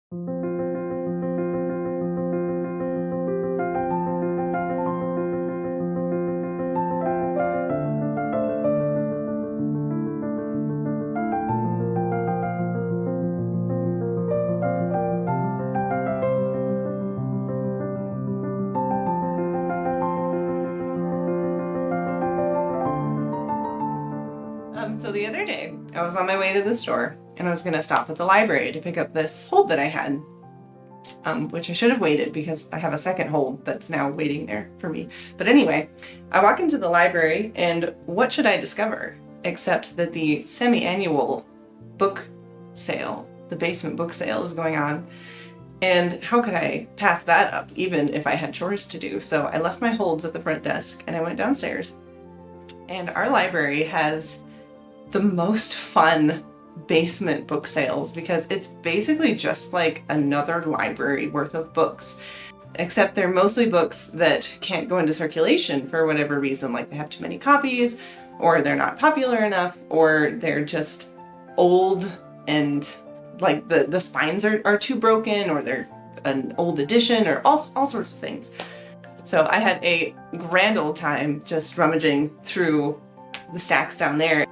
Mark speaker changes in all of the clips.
Speaker 1: So the other day, I was on my way to the store and I was gonna stop at the library to pick up this hold that I had, which I should have waited because I have a second hold that's now waiting there for me. But anyway, I walk into the library and what should I discover except that the semi-annual book sale, the basement book sale, is going on. And how could I pass that up even if I had chores to do? So I left my holds at the front desk and I went downstairs. And our library has the most fun basement book sales because it's basically just like another library worth of books, except they're mostly books that can't go into circulation for whatever reason, like they have too many copies, or they're not popular enough, or they're just old and like the spines are too broken, or they're an old edition, or all sorts of things. So I had a grand old time just rummaging through the stacks down there.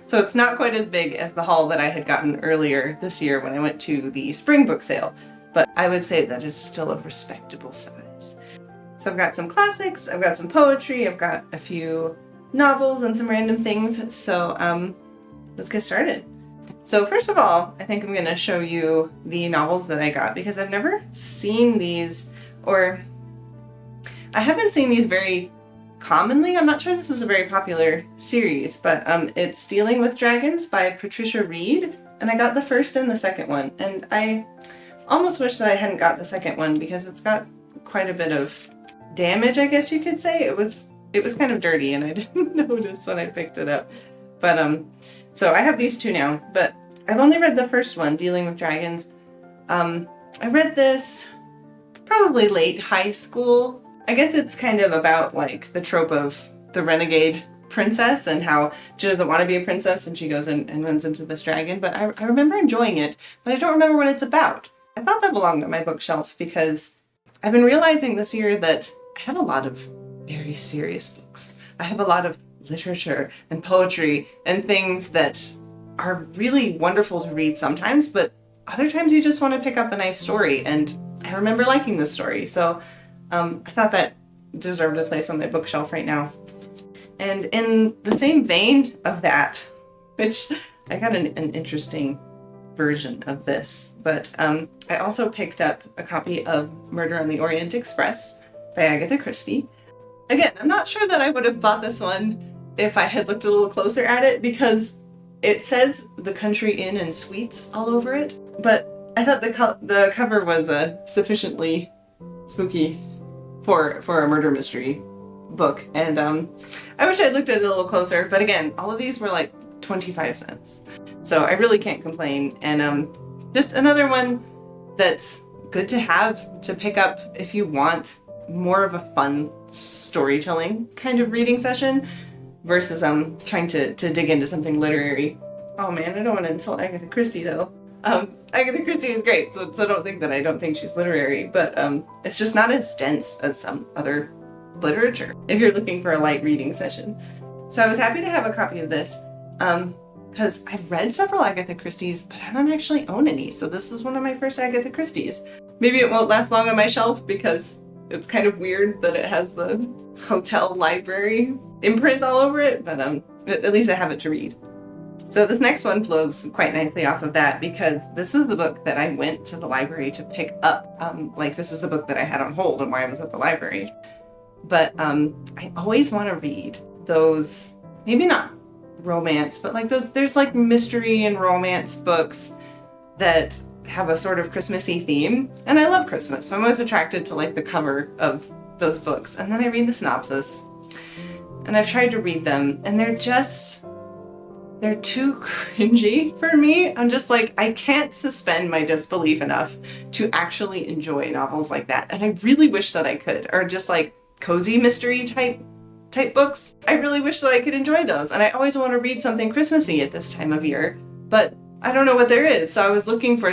Speaker 1: So it's not quite as big as the haul that I had gotten earlier this year when I went to the spring book sale, but I would say that it's still a respectable size. So I've got some classics, I've got some poetry, I've got a few novels and some random things. So let's get started. So first of all, I think I'm going to show you the novels that I got because I've never seen these, or I haven't seen these very commonly. I'm not sure this was a very popular series, but it's Dealing with Dragons by Patricia Reed, and I got the first and the second one, and I almost wish that I hadn't got the second one because it's got quite a bit of damage, I guess you could say. It was kind of dirty and I didn't notice when I picked it up. But so I have these two now, but I've only read the first one, Dealing with Dragons. I read this probably late high school. I guess it's kind of about like the trope of the renegade princess and how she doesn't want to be a princess and she goes and runs into this dragon. But I remember enjoying it, but I don't remember what it's about. I thought that belonged on my bookshelf because I've been realizing this year that I have a lot of very serious books. I have a lot of literature and poetry and things that are really wonderful to read sometimes, but other times you just want to pick up a nice story, and I remember liking this story. So I thought that deserved a place on my bookshelf right now. And in the same vein of that, which I got an interesting version of this, but I also picked up a copy of Murder on the Orient Express by Agatha Christie. Again, I'm not sure that I would have bought this one if I had looked a little closer at it because it says The Country Inn and Suites all over it, but I thought the cover was sufficiently spooky for a murder mystery book, and I wish I'd looked at it a little closer, but again, all of these were like 25 cents. So I really can't complain, and just another one that's good to have to pick up if you want more of a fun storytelling kind of reading session versus trying to dig into something literary. Oh man, I don't want to insult Agatha Christie though. Agatha Christie is great, so don't think that I don't think she's literary, but it's just not as dense as some other literature if you're looking for a light reading session. So I was happy to have a copy of this because I've read several Agatha Christie's, but I don't actually own any, so this is one of my first Agatha Christie's. Maybe it won't last long on my shelf because it's kind of weird that it has the hotel library imprint all over it, but at least I have it to read. So this next one flows quite nicely off of that because this is the book that I went to the library to pick up. Like this is the book that I had on hold and why I was at the library. But I always want to read those, maybe not romance, but like those, there's like mystery and romance books that have a sort of Christmassy theme. And I love Christmas, so I'm always attracted to like the cover of those books. And then I read the synopsis and I've tried to read them and they're too cringy for me. I'm just like, I can't suspend my disbelief enough to actually enjoy novels like that. And I really wish that I could, or just like cozy mystery type books. I really wish that I could enjoy those. And I always want to read something Christmassy at this time of year, but I don't know what there is. So I was looking for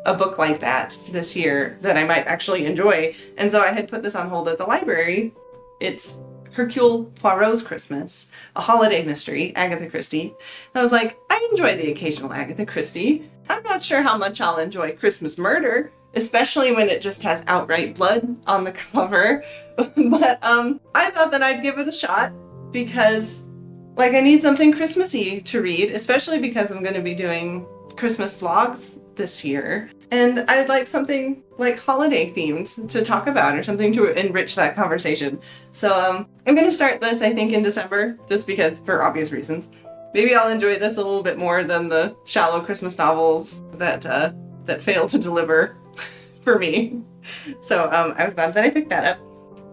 Speaker 1: a book like that this year that I might actually enjoy. And so I had put this on hold at the library. It's Hercule Poirot's Christmas, a holiday mystery, Agatha Christie. And I was like, I enjoy the occasional Agatha Christie. I'm not sure how much I'll enjoy Christmas Murder, especially when it just has outright blood on the cover. But I thought that I'd give it a shot because, like, I need something Christmassy to read, especially because I'm going to be doing Christmas vlogs this year. And I'd like something like holiday themed to talk about or something to enrich that conversation. So I'm going to start this, I think, in December, just because, for obvious reasons. Maybe I'll enjoy this a little bit more than the shallow Christmas novels that fail to deliver for me. So I was glad that I picked that up.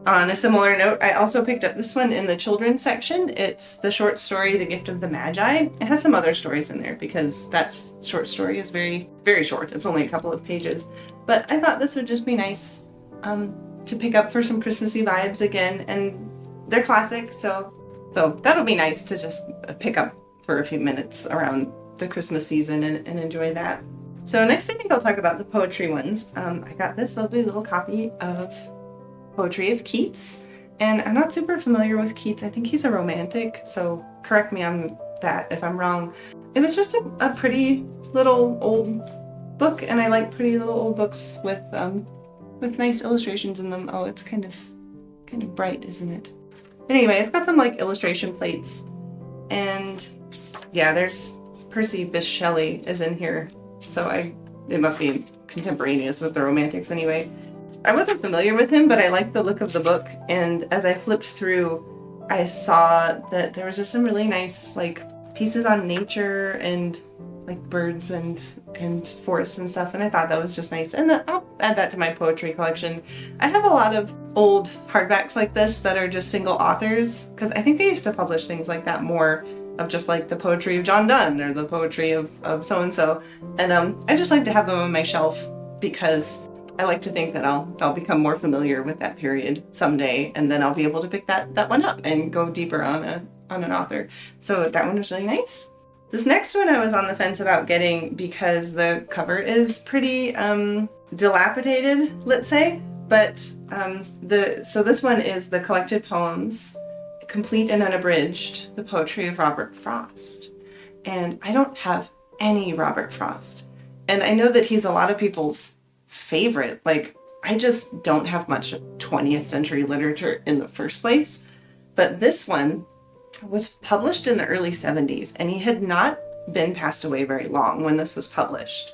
Speaker 1: On a similar note, I also picked up this one in the children's section. It's the short story, The Gift of the Magi. It has some other stories in there because that short story is very, very short. It's only a couple of pages. But I thought this would just be nice to pick up for some Christmassy vibes again. And they're classic, so that'll be nice to just pick up for a few minutes around the Christmas season and enjoy that. So next I think I'll talk about the poetry ones. I got this lovely little copy of Poetry of Keats, and I'm not super familiar with Keats. I think he's a romantic, so correct me on that if I'm wrong. It was just a pretty little old book, and I like pretty little old books with nice illustrations in them. Oh, it's kind of bright, isn't it? Anyway, it's got some like illustration plates, and yeah, there's Percy Bysshe Shelley is in here, so it must be contemporaneous with the Romantics anyway. I wasn't familiar with him, but I liked the look of the book, and as I flipped through, I saw that there was just some really nice like pieces on nature and like birds and forests and stuff, and I thought that was just nice. And I'll add that to my poetry collection. I have a lot of old hardbacks like this that are just single authors, because I think they used to publish things like that more, of just like the poetry of John Donne or the poetry of so-and-so, and I just like to have them on my shelf because I like to think that I'll become more familiar with that period someday, and then I'll be able to pick that one up and go deeper on an author. So that one was really nice. This next one I was on the fence about getting because the cover is pretty dilapidated, let's say, but so this one is the collected poems, complete and unabridged, the poetry of Robert Frost. And I don't have any Robert Frost. And I know that he's a lot of people's favorite. Like, I just don't have much 20th century literature in the first place. But this one was published in the early 70s, and he had not been passed away very long when this was published.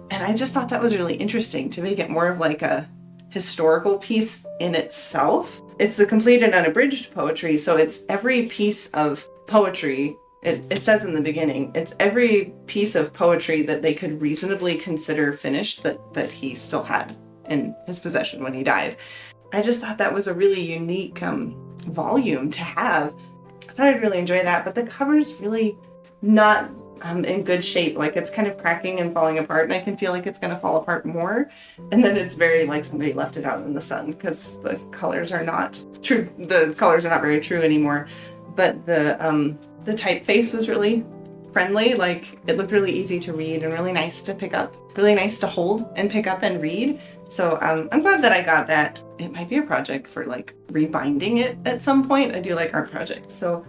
Speaker 1: And I just thought that was really interesting to make it more of like a historical piece in itself. It's the complete and unabridged poetry, so it's every piece of poetry. It says in the beginning, it's every piece of poetry that they could reasonably consider finished that he still had in his possession when he died. I just thought that was a really unique volume to have. I thought I'd really enjoy that, but the cover's really not in good shape. Like, it's kind of cracking and falling apart, and I can feel like it's going to fall apart more. And then it's very like somebody left it out in the sun because the colors are not true. The colors are not very true anymore. But the typeface was really friendly. Like, it looked really easy to read and really nice to pick up, really nice to hold and pick up and read. So I'm glad that I got that. It might be a project for like rebinding it at some point. I do like art projects. So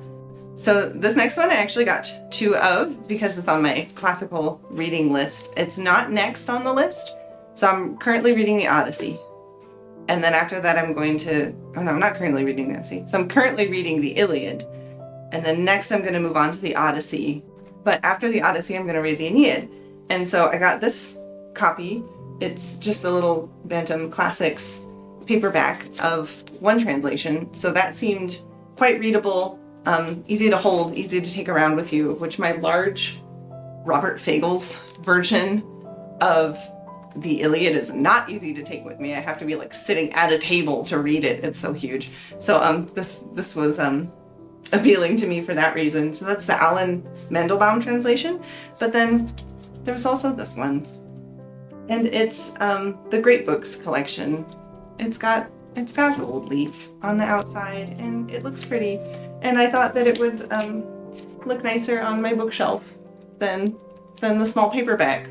Speaker 1: this next one I actually got 2 of because it's on my classical reading list. It's not next on the list. So I'm currently reading the Odyssey. And then after that I'm not currently reading the Odyssey. So I'm currently reading the Iliad. And then next I'm going to move on to the Odyssey. But after the Odyssey, I'm going to read the Aeneid. And so I got this copy. It's just a little Bantam Classics paperback of one translation. So that seemed quite readable, easy to hold, easy to take around with you, which my large Robert Fagles version of the Iliad is not easy to take with me. I have to be like sitting at a table to read it. It's so huge. So this was appealing to me for that reason. So that's the Alan Mandelbaum translation. But then there was also this one, and it's the Great Books collection. It's got gold leaf on the outside, and it looks pretty. And I thought that it would look nicer on my bookshelf than the small paperback.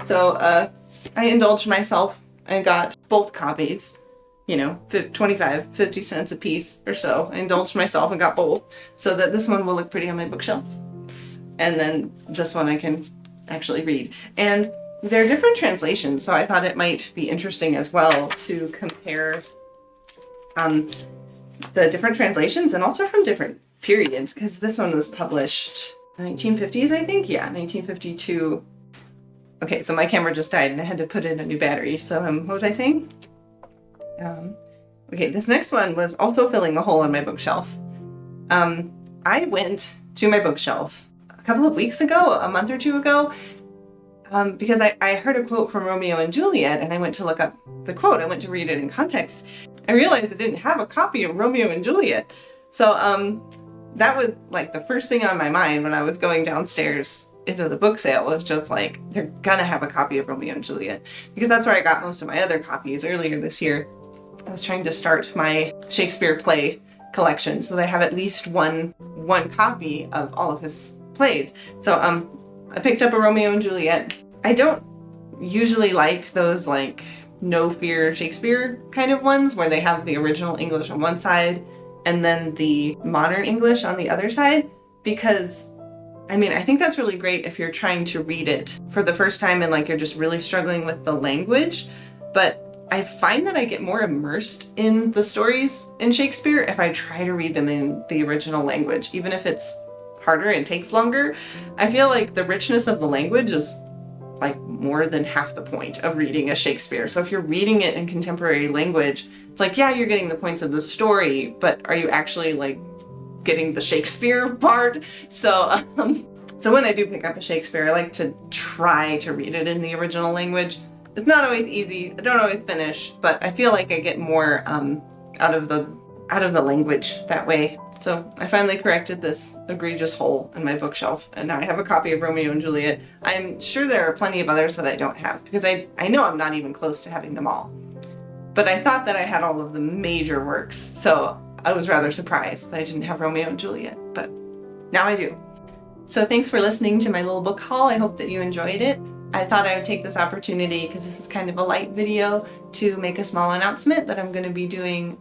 Speaker 1: So I indulged myself and got both copies, you know, 25, 50 cents a piece or so. I indulged myself and got both so that this one will look pretty on my bookshelf. And then this one I can actually read. And they're different translations, so I thought it might be interesting as well to compare the different translations and also from different periods, because this one was published 1950s, I think? Yeah, 1952. Okay, so my camera just died and I had to put in a new battery. So what was I saying? Okay, this next one was also filling a hole on my bookshelf. I went to my bookshelf a couple of weeks ago, a month or two ago, because I heard a quote from Romeo and Juliet and I went to look up the quote. I went to read it in context. I realized I didn't have a copy of Romeo and Juliet. So that was like the first thing on my mind when I was going downstairs into the book sale, was just like, they're gonna have a copy of Romeo and Juliet, because that's where I got most of my other copies earlier this year. I was trying to start my Shakespeare play collection, so they have at least one copy of all of his plays. So I picked up a Romeo and Juliet. I don't usually like those like no fear Shakespeare kind of ones where they have the original English on one side and then the modern English on the other side, because I mean, I think that's really great if you're trying to read it for the first time and like you're just really struggling with the language. But I find that I get more immersed in the stories in Shakespeare if I try to read them in the original language, even if it's harder and takes longer. I feel like the richness of the language is like more than half the point of reading a Shakespeare. So if you're reading it in contemporary language, it's like, yeah, you're getting the points of the story, but are you actually like getting the Shakespeare part? So when I do pick up a Shakespeare, I like to try to read it in the original language. It's not always easy. I don't always finish, but I feel like I get more out of the language that way. So I finally corrected this egregious hole in my bookshelf, and now I have a copy of Romeo and Juliet. I'm sure there are plenty of others that I don't have, because I know I'm not even close to having them all. But I thought that I had all of the major works, so I was rather surprised that I didn't have Romeo and Juliet, but now I do. So thanks for listening to my little book haul. I hope that you enjoyed it. I thought I would take this opportunity, because this is kind of a light video, to make a small announcement that I'm going to be doing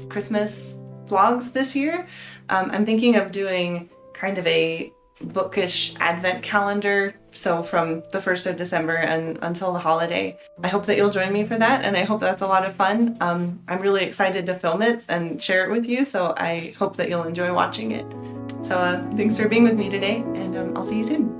Speaker 1: Christmas vlogs this year. I'm thinking of doing kind of a bookish advent calendar, so from the 1st of December and until the holiday. I hope that you'll join me for that, and I hope that's a lot of fun. I'm really excited to film it and share it with you, so I hope that you'll enjoy watching it. So thanks for being with me today, and I'll see you soon.